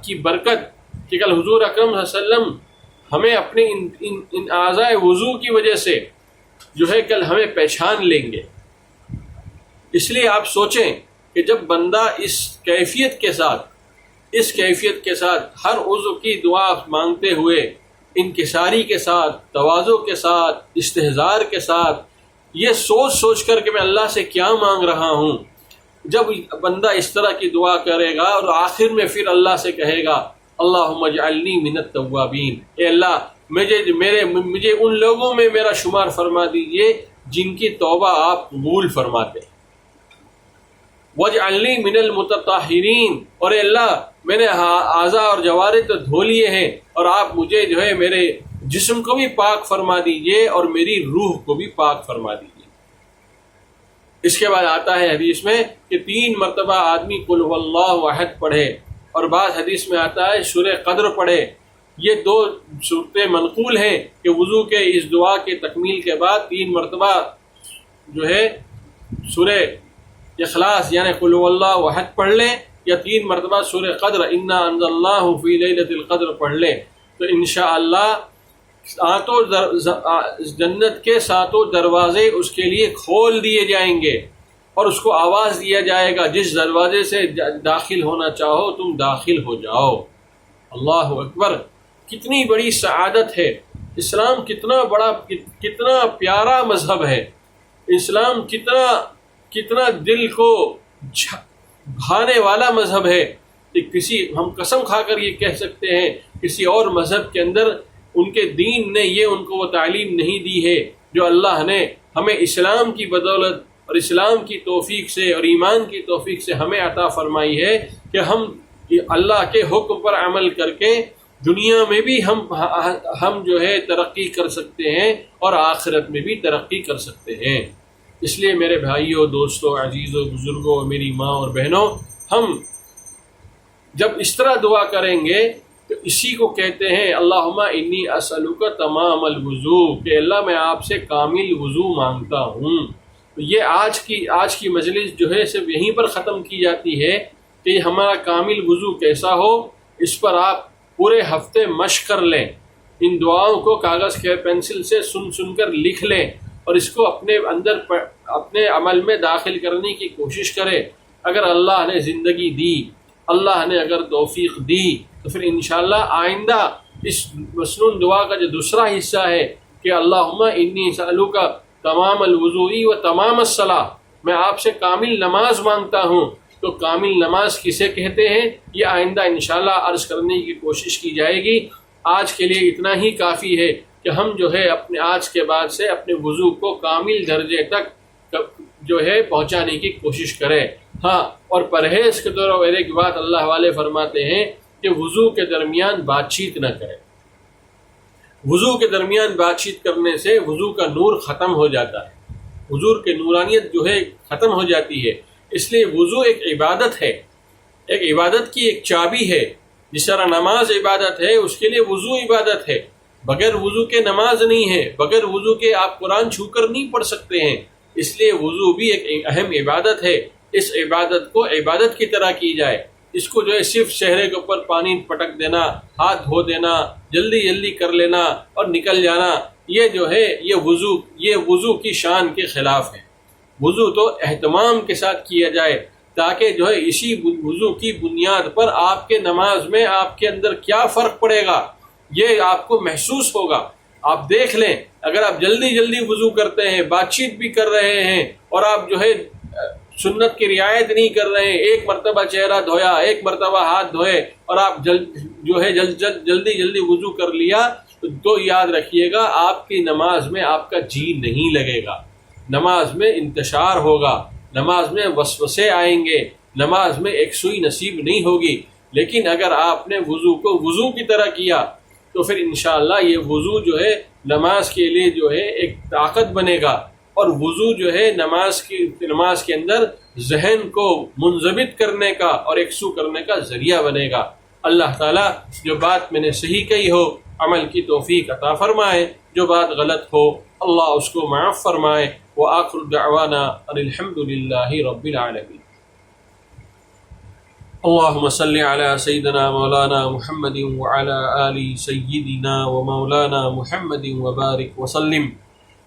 کی برکت کہ کل حضور اکرم صلی اللہ علیہ وسلم ہمیں اپنے ان اعضاء وضو کی وجہ سے جو ہے کل ہمیں پہچان لیں گے۔ اس لیے آپ سوچیں کہ جب بندہ اس کیفیت کے ساتھ ہر عضو کی دعا مانگتے ہوئے انکساری کے ساتھ، تواضع کے ساتھ، استحضار کے ساتھ، یہ سوچ کر کہ میں اللہ سے کیا مانگ رہا ہوں، جب بندہ اس طرح کی دعا کرے گا اور آخر میں پھر اللہ سے کہے گا اللہم اجعلنی من التوابین، اے اللہ مجھے ان لوگوں میں میرا شمار فرما دیجئے جن کی توبہ آپ قبول فرماتے ہیں، وَاجْعَلْنِي مِنَ الْمُتَطَہِّرِينَ، اور اے اللہ میں نے اعضاء اور جوارح تو دھو لیے ہیں، اور آپ مجھے جو ہے میرے جسم کو بھی پاک فرما دیجئے اور میری روح کو بھی پاک فرما دیجئے۔ اس کے بعد آتا ہے حدیث میں کہ 3 مرتبہ آدمی قل هو اللہ احد پڑھے، اور بعض حدیث میں آتا ہے سورہ قدر پڑھے۔ یہ 2 صورتیں منقول ہیں کہ وضو کے اس دعا کے تکمیل کے بعد 3 مرتبہ جو ہے سورہ اخلاص یعنی قل هو اللہ احد پڑھ لیں، یا 3 مرتبہ سورہ قدر انا انزلناہ فی لیلۃ القدر پڑھ لیں، تو انشاءاللہ جنت کے 7 دروازے اس کے لیے کھول دیے جائیں گے، اور اس کو آواز دیا جائے گا جس دروازے سے داخل ہونا چاہو تم داخل ہو جاؤ۔ اللہ اکبر، کتنی بڑی سعادت ہے۔ اسلام کتنا پیارا مذہب ہے، اسلام کتنا دل کو بھانے والا مذہب ہے کہ ہم قسم کھا کر یہ کہہ سکتے ہیں کسی اور مذہب کے اندر ان کے دین نے ان کو وہ تعلیم نہیں دی ہے جو اللہ نے ہمیں اسلام کی بدولت اور اسلام کی توفیق سے اور ایمان کی توفیق سے ہمیں عطا فرمائی ہے کہ ہم اللہ کے حکم پر عمل کر کے دنیا میں بھی ہم جو ہے ترقی کر سکتے ہیں اور آخرت میں بھی ترقی کر سکتے ہیں۔ اس لیے میرے بھائیوں، دوستوں، عزیزوں، بزرگوں، میری ماں اور بہنوں، ہم جب اس طرح دعا کریں گے تو اسی کو کہتے ہیں اللہم انی اسألک تمام الوضو، کہ اللہ میں آپ سے کامل وضو مانگتا ہوں۔ تو یہ آج کی مجلس جو ہے صرف یہیں پر ختم کی جاتی ہے کہ ہمارا کامل وضو کیسا ہو، اس پر آپ پورے ہفتے مشق کر لیں، ان دعاؤں کو کاغذ کے پینسل سے سن کر لکھ لیں اور اس کو اپنے عمل میں داخل کرنے کی کوشش کریں۔ اگر اللہ نے زندگی دی، اللہ نے اگر توفیق دی، تو پھر انشاءاللہ آئندہ اس مسنون دعا کا جو دوسرا حصہ ہے کہ اللہم انی اسألک تمام الوضوء و تمام الصلاۃ، میں آپ سے کامل نماز مانگتا ہوں، تو کامل نماز کسے کہتے ہیں یہ آئندہ انشاءاللہ عرض کرنے کی کوشش کی جائے گی۔ آج کے لیے اتنا ہی کافی ہے کہ ہم جو ہے اپنے آج کے بعد سے اپنے وضو کو کامل درجے تک جو ہے پہنچانے کی کوشش کریں۔ ہاں، اور پرہیز کے طور پر ایک بات اللہ والے فرماتے ہیں کہ وضو کے درمیان بات چیت نہ کریں۔ وضو کے درمیان بات چیت کرنے سے وضو کا نور ختم ہو جاتا ہے، وضو کی نورانیت جو ہے ختم ہو جاتی ہے۔ اس لیے وضو ایک عبادت ہے، ایک عبادت کی ایک چابی ہے۔ جس طرح نماز عبادت ہے، اس کے لیے وضو عبادت ہے۔ بغیر وضو کے نماز نہیں ہے، بغیر وضو کے آپ قرآن چھو کر نہیں پڑھ سکتے ہیں۔ اس لیے وضو بھی ایک اہم عبادت ہے۔ اس عبادت کو عبادت کی طرح کی جائے، اس کو جو ہے صرف چہرے کے اوپر پانی پٹک دینا، ہاتھ دھو دینا، جلدی کر لینا اور نکل جانا، یہ جو ہے یہ وضو کی شان کے خلاف ہے۔ وضو تو اہتمام کے ساتھ کیا جائے تاکہ جو ہے اسی وضو کی بنیاد پر آپ کے نماز میں آپ کے اندر کیا فرق پڑے گا یہ آپ کو محسوس ہوگا۔ آپ دیکھ لیں، اگر آپ جلدی وضو کرتے ہیں، بات چیت بھی کر رہے ہیں اور آپ جو ہے سنت کی رعایت نہیں کر رہے ہیں، ایک مرتبہ چہرہ دھویا، ایک مرتبہ ہاتھ دھوئے اور آپ جلدی وضو کر لیا، تو یاد رکھیے گا آپ کی نماز میں آپ کا جی نہیں لگے گا، نماز میں انتشار ہوگا، نماز میں وسوسے آئیں گے، نماز میں یکسوئی نصیب نہیں ہوگی۔ لیکن اگر آپ نے وضو کو وضو کی طرح کیا تو پھر انشاءاللہ یہ وضو جو ہے نماز کے لیے جو ہے ایک طاقت بنے گا، اور وضو جو ہے نماز کے اندر ذہن کو منضبط کرنے کا اور یکسو کرنے کا ذریعہ بنے گا۔ اللہ تعالیٰ جو بات میں نے صحیح کہی ہو عمل کی توفیق عطا فرمائے، جو بات غلط ہو اللہ اس کو معاف فرمائے۔ وآخر دعوانا ان الحمد للہ رب العالمین۔ اللهم صل على سيدنا مولانا محمد وعلى آل سيدنا ومولانا محمد وبارك وسلم.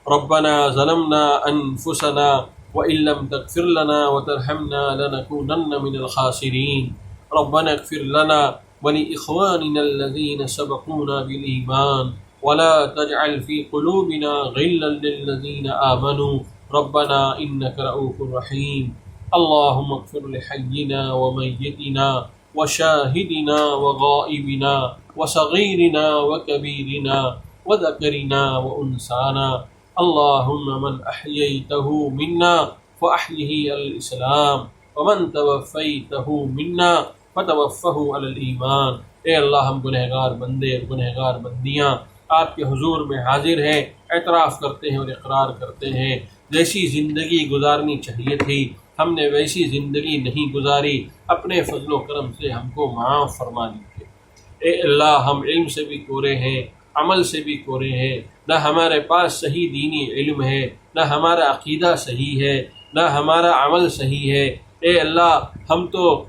ربنا ظلمنا أنفسنا وإن لم تغفر لنا وترحمنا لنكونن من الخاسرين. ربنا اغفر لنا ولإخواننا الذين سبقونا بالإيمان ولا تجعل في قلوبنا غلا للذين آمنوا ربنا إنك رؤوف رحيم. اللهم اغفر لحينا وميتنا وشاهدنا وغائبنا وصغيرنا وكبيرنا وذكرنا وأنثانا. اللهم من أحييته منا فأحيه على الإسلام ومن توفيته منا فتوفه على الإيمان. اے اللہ، ہم گنہگار بندے اور گنہگار بندیاں آپ کے حضور میں حاضر ہیں، اعتراف کرتے ہیں اور اقرار کرتے ہیں جیسی زندگی گزارنی چاہیے تھی ہم نے ویسی زندگی نہیں گزاری، اپنے فضل و کرم سے ہم کو معاف فرما دیجیے۔ اے اللہ، ہم علم سے بھی کورے ہیں، عمل سے بھی کورے ہیں، نہ ہمارے پاس صحیح دینی علم ہے، نہ ہمارا عقیدہ صحیح ہے، نہ ہمارا عمل صحیح ہے۔ اے اللہ، ہم تو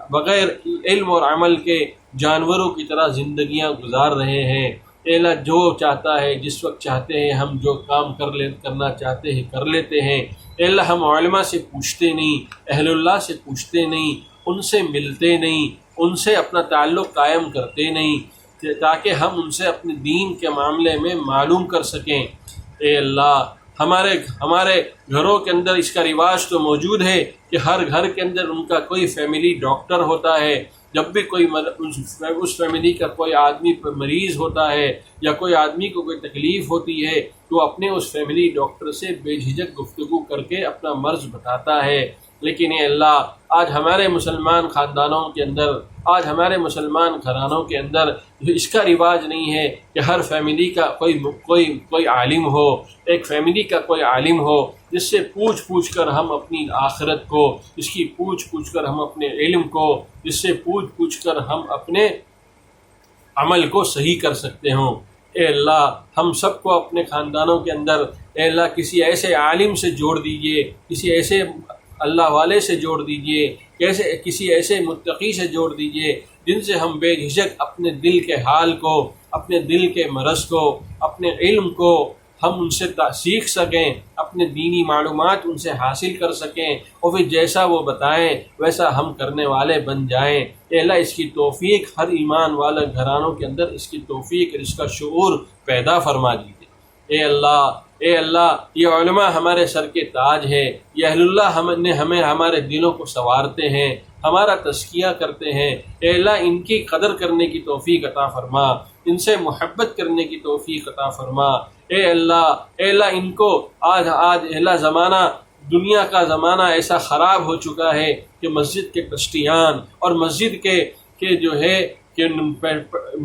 بغیر علم اور عمل کے جانوروں کی طرح زندگیاں گزار رہے ہیں۔ اے اللہ، جو چاہتا ہے جس وقت چاہتے ہیں ہم جو کام کرنا چاہتے ہیں کر لیتے ہیں۔ اے اللہ، ہم علماء سے پوچھتے نہیں، اہل اللہ سے پوچھتے نہیں، ان سے ملتے نہیں، ان سے اپنا تعلق قائم کرتے نہیں تاکہ ہم ان سے اپنے دین کے معاملے میں معلوم کر سکیں۔ اے اللہ، ہمارے گھروں کے اندر اس کا رواج تو موجود ہے کہ ہر گھر کے اندر ان کا کوئی فیملی ڈاکٹر ہوتا ہے۔ جب بھی اس فیملی کا کوئی آدمی مریض ہوتا ہے یا کوئی آدمی کو کوئی تکلیف ہوتی ہے تو اپنے اس فیملی ڈاکٹر سے بے جھجک گفتگو کر کے اپنا مرض بتاتا ہے۔ لیکن اے اللہ، آج ہمارے مسلمان خاندانوں کے اندر، آج ہمارے مسلمان گھرانوں کے اندر اس کا رواج نہیں ہے کہ ہر فیملی کا کوئی عالم ہو، ایک فیملی کا کوئی عالم ہو جس سے پوچھ کر ہم اپنی آخرت کو، جس کی پوچھ کر ہم اپنے علم کو، جس سے پوچھ کر ہم اپنے عمل کو صحیح کر سکتے ہوں۔ اے اللہ، ہم سب کو اپنے خاندانوں کے اندر اے اللہ کسی ایسے عالم سے جوڑ دیجئے، کسی ایسے اللہ والے سے جوڑ دیجئے، کسی ایسے متقی سے جوڑ دیجئے جن سے ہم بے جھجک اپنے دل کے حال کو، اپنے دل کے مرض کو، اپنے علم کو ہم ان سے سیکھ سکیں، اپنے دینی معلومات ان سے حاصل کر سکیں اور پھر جیسا وہ بتائیں ویسا ہم کرنے والے بن جائیں۔ اے اللہ، اس کی توفیق ہر ایمان والا گھرانوں کے اندر اس کی توفیق اور اس کا شعور پیدا فرما دیجیے۔ اے اللہ، یہ علماء ہمارے سر کے تاج ہے، یہ اہل اللہ ہمیں ہمارے دلوں کو سنوارتے ہیں، ہمارا تزکیہ کرتے ہیں۔ اے اللہ، ان کی قدر کرنے کی توفیق عطا فرما، ان سے محبت کرنے کی توفیق عطا فرما۔ اے اللہ، ان کو آج اللہ زمانہ، دنیا کا زمانہ ایسا خراب ہو چکا ہے کہ مسجد کے ٹرسٹیان اور مسجد کے جو ہے کہ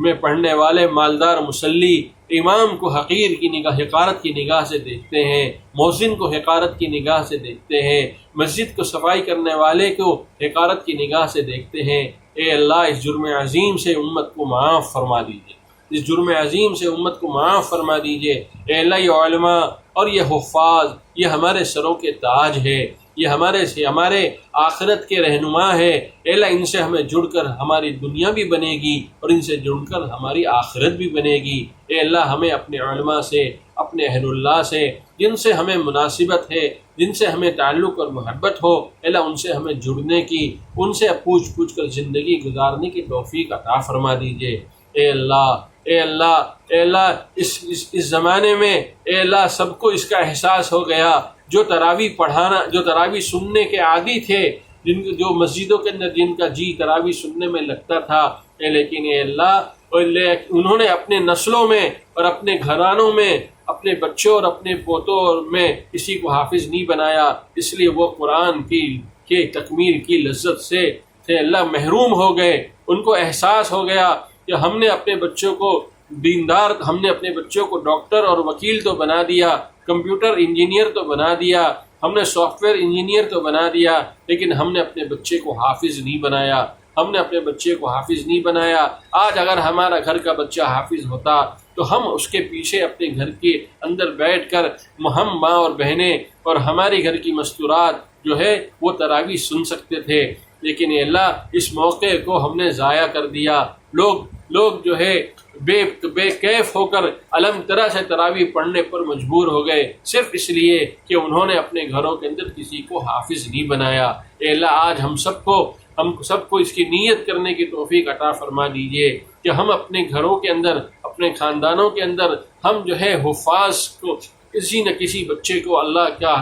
میں پڑھنے والے مالدار مصلی امام کو حقارت کی نگاہ سے دیکھتے ہیں، مؤذن کو حقارت کی نگاہ سے دیکھتے ہیں، مسجد کو صفائی کرنے والے کو حقارت کی نگاہ سے دیکھتے ہیں۔ اے اللہ، اس جرم عظیم سے امت کو معاف فرما دیجیے، اس جرم عظیم سے امت کو معاف فرما دیجیے۔ اے اللہ، یہ علماء اور یہ حفاظ یہ ہمارے سروں کے تاج ہے، یہ ہمارے آخرت کے رہنما ہے۔ اے اللہ، ان سے ہمیں جڑ کر ہماری دنیا بھی بنے گی اور ان سے جڑ کر ہماری آخرت بھی بنے گی۔ اے اللہ، ہمیں اپنے علماء سے، اپنے اہل اللہ سے، جن سے ہمیں مناسبت ہے، جن سے ہمیں تعلق اور محبت ہو، اے اللہ ان سے ہمیں جڑنے کی، ان سے پوچھ کر زندگی گزارنے کی توفیق عطا فرما دیجیے۔ اے اللہ، اس زمانے میں اے اللہ سب کو اس کا احساس ہو گیا، جو تراویح سننے کے عادی تھے، جو مسجدوں کے اندر جن کا جی تراویح سننے میں لگتا تھا، لیکن اے اللہ انہوں نے اپنے نسلوں میں اور اپنے گھرانوں میں، اپنے بچوں اور اپنے پوتوں میں کسی کو حافظ نہیں بنایا، اس لیے وہ قرآن کی تکمیل کی لذت سے اللہ محروم ہو گئے۔ ان کو احساس ہو گیا کہ ہم نے اپنے بچوں کو دیندار، ہم نے اپنے بچوں کو ڈاکٹر اور وکیل تو بنا دیا، کمپیوٹر انجینئر تو بنا دیا، ہم نے سافٹ ویئر انجینئر تو بنا دیا، لیکن ہم نے اپنے بچے کو حافظ نہیں بنایا، آج اگر ہمارا گھر کا بچہ حافظ ہوتا تو ہم اس کے پیچھے اپنے گھر کے اندر بیٹھ کر ہم ماں اور بہنیں اور ہمارے گھر کی مستورات جو ہے وہ تراویح سن سکتے تھے۔ لیکن اے اللہ اس موقع کو ہم نے ضائع کر دیا۔ لوگ جو ہے بے کیف ہو کر الم طرح سے تراویح پڑھنے پر مجبور ہو گئے، صرف اس لیے کہ انہوں نے اپنے گھروں کے اندر کسی کو حافظ نہیں بنایا۔ اے اللہ آج ہم سب کو اس کی نیت کرنے کی توفیق عطا فرما دیجئے کہ ہم اپنے گھروں کے اندر، اپنے خاندانوں کے اندر ہم جو ہے حفاظ کو، کسی نہ کسی بچے کو اللہ کا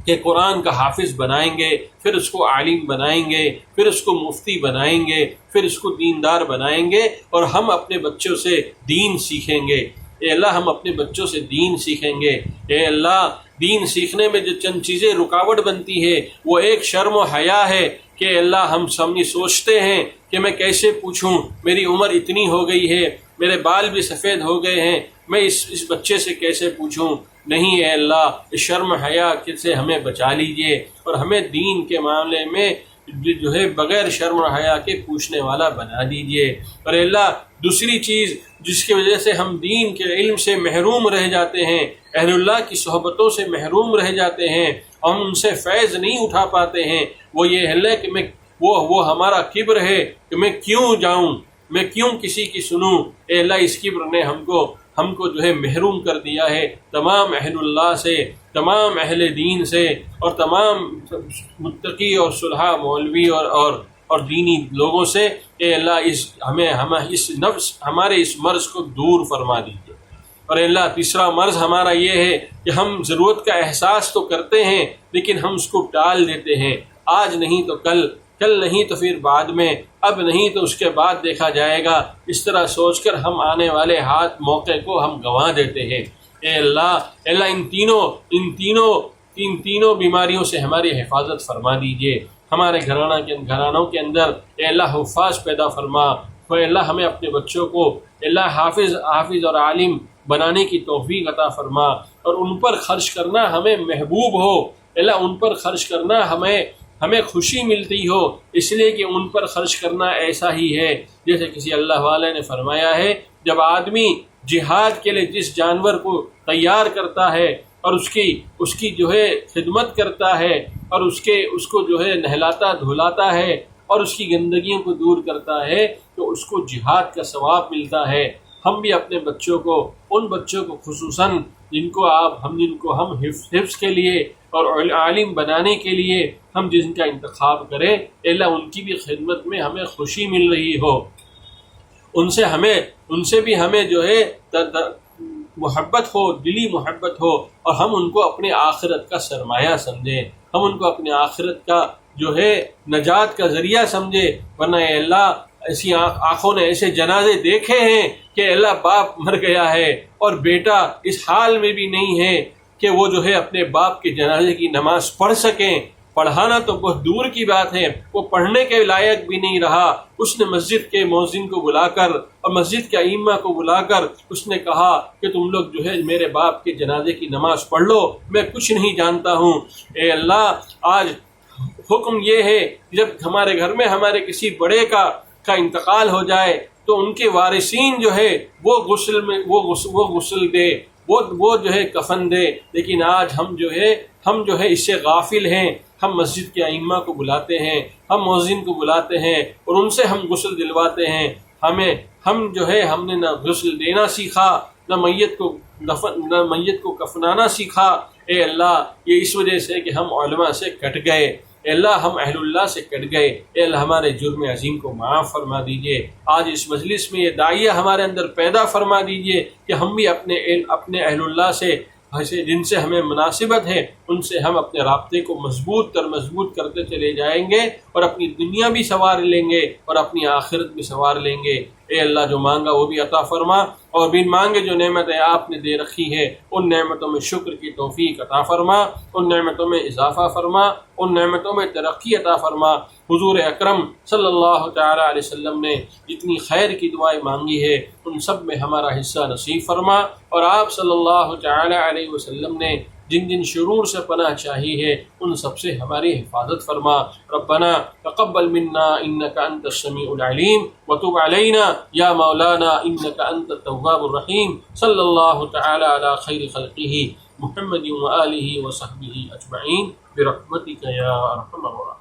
کہ قرآن کا حافظ بنائیں گے، پھر اس کو عالم بنائیں گے، پھر اس کو مفتی بنائیں گے، پھر اس کو دیندار بنائیں گے، اور ہم اپنے بچوں سے دین سیکھیں گے۔ اے اللہ ہم اپنے بچوں سے دین سیکھیں گے۔ اے اللہ دین سیکھنے میں جو چند چیزیں رکاوٹ بنتی ہے وہ ایک شرم و حیا ہے کہ اے اللہ ہم سامنے سوچتے ہیں کہ میں کیسے پوچھوں، میری عمر اتنی ہو گئی ہے، میرے بال بھی سفید ہو گئے ہیں، میں اس بچے سے کیسے پوچھوں۔ نہیں اے اللہ اس شرم حیا سے ہمیں بچا لیجئے اور ہمیں دین کے معاملے میں جو ہے بغیر شرم و حیا کے پوچھنے والا بنا دیجئے۔ اور اے اللہ دوسری چیز جس کی وجہ سے ہم دین کے علم سے محروم رہ جاتے ہیں، اہل اللہ کی صحبتوں سے محروم رہ جاتے ہیں، ہم ان سے فیض نہیں اٹھا پاتے ہیں، وہ یہ ہے کہ وہ ہمارا کبر ہے کہ میں کیوں جاؤں، میں کیوں کسی کی سنوں۔ اے اللہ اس کبر نے ہم کو جو ہے محروم کر دیا ہے تمام اہل اللہ سے، تمام اہل دین سے، اور تمام متقی اور صلحاء مولوی اور دینی لوگوں سے۔ اے اللہ ہمارے اس مرض کو دور فرما دیجیے۔ اور اے اللہ تیسرا مرض ہمارا یہ ہے کہ ہم ضرورت کا احساس تو کرتے ہیں لیکن ہم اس کو ٹال دیتے ہیں، آج نہیں تو کل نہیں تو پھر بعد میں، اب نہیں تو اس کے بعد دیکھا جائے گا، اس طرح سوچ کر ہم آنے والے موقع کو ہم گنوا دیتے ہیں۔ اے اللہ ان تینوں بیماریوں سے ہماری حفاظت فرما دیجئے۔ ہمارے گھرانوں کے اندر اے اللہ حفاظ پیدا فرما۔ اے اللہ ہمیں اپنے بچوں کو اے اللہ حافظ اور عالم بنانے کی توفیق عطا فرما، اور ان پر خرچ کرنا ہمیں محبوب ہو۔ اے اللہ ان پر خرچ کرنا ہمیں خوشی ملتی ہو، اس لیے کہ ان پر خرچ کرنا ایسا ہی ہے جیسے کسی اللہ والے نے فرمایا ہے، جب آدمی جہاد کے لیے جس جانور کو تیار کرتا ہے اور اس کی جو ہے خدمت کرتا ہے اور اس کو جو ہے نہلاتا دھلاتا ہے اور اس کی گندگیوں کو دور کرتا ہے تو اس کو جہاد کا ثواب ملتا ہے۔ ہم بھی اپنے بچوں کو، ان بچوں کو خصوصاً جن کو ہم حفظ کے لیے اور عالم بنانے کے لیے ہم جن کا انتخاب کریں، اللہ ان کی بھی خدمت میں ہمیں خوشی مل رہی ہو، ان سے بھی ہمیں جو ہے محبت ہو، دلی محبت ہو، اور ہم ان کو اپنے آخرت کا سرمایہ سمجھیں، ہم ان کو اپنے آخرت کا جو ہے نجات کا ذریعہ سمجھے۔ ورنہ اے اللہ ایسی آنکھوں نے ایسے جنازے دیکھے ہیں کہ اللہ باپ مر گیا ہے اور بیٹا اس حال میں بھی نہیں ہے کہ وہ جو ہے اپنے باپ کے جنازے کی نماز پڑھ سکیں۔ پڑھانا تو بہت دور کی بات ہے، وہ پڑھنے کے لائق بھی نہیں رہا۔ اس نے مسجد کے مؤذن کو بلا کر اور مسجد کے ائمہ کو بلا کر اس نے کہا کہ تم لوگ جو ہے میرے باپ کے جنازے کی نماز پڑھ لو، میں کچھ نہیں جانتا ہوں۔ اے اللہ آج حکم یہ ہے جب ہمارے گھر میں ہمارے کسی بڑے کا انتقال ہو جائے تو ان کے وارثین جو ہے وہ غسل دے، وہ جو ہے کفن دے، لیکن آج ہم جو ہے اس سے غافل ہیں۔ ہم مسجد کے ائمہ کو بلاتے ہیں، ہم مؤذن کو بلاتے ہیں اور ان سے ہم غسل دلواتے ہیں۔ ہم نے نہ غسل دینا سیکھا، نہ میت کو کفنانا سیکھا۔ اے اللہ یہ اس وجہ سے کہ ہم علماء سے کٹ گئے، اے اللہ ہم اہل اللہ سے کٹ گئے۔ اے اللہ ہمارے جرم عظیم کو معاف فرما دیجئے۔ آج اس مجلس میں یہ داعیہ ہمارے اندر پیدا فرما دیجئے کہ ہم بھی اپنے اہل اللہ سے جن سے ہمیں مناسبت ہے ان سے ہم اپنے رابطے کو مضبوط کرتے چلے جائیں گے اور اپنی دنیا بھی سنوار لیں گے اور اپنی آخرت بھی سنوار لیں گے۔ اے اللہ جو مانگا وہ بھی عطا فرما، اور بن مانگے جو نعمتیں آپ نے دے رکھی ہے ان نعمتوں میں شکر کی توفیق عطا فرما، ان نعمتوں میں اضافہ فرما، ان نعمتوں میں ترقی عطا فرما۔ حضور اکرم صلی اللہ تعالی علیہ وسلم نے جتنی خیر کی دعائیں مانگی ہے ان سب میں ہمارا حصہ نصیب فرما، اور آپ صلی اللہ تعالی علیہ وسلم نے جن شرور سے پناہ چاہی ہے ان سب سے ہماری حفاظت فرما۔ ربنا تقبل منا انك انت السميع العليم وتب علينا يا مولانا انك انت التواب الرحيم۔ صلی اللہ تعالی علی خیر خلقه محمد وآلہ وصحبہ اجمعین برحمتک یا ارحم الراحمین۔